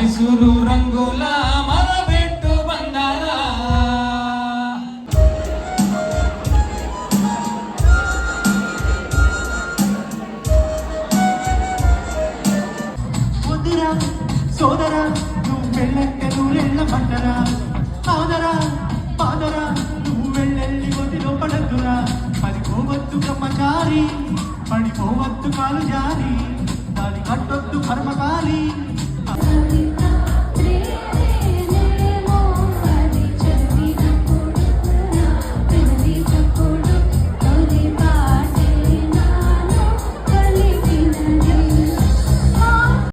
మైసూరు రంగుల మరబెట్టు బంగారా వద్దురా సోదరా నువ్వు వెళ్ళంటే నువ్వు వెళ్ళమంటరా ఆదరా పాదరా నువ్వు వెళ్ళెళ్ళి ఒదిలో పడద్దురా పడిపోవద్దు బ్రహ్మచారి పడిపోవద్దు కాలు జారి దాని కట్టొద్దు కర్మకాలి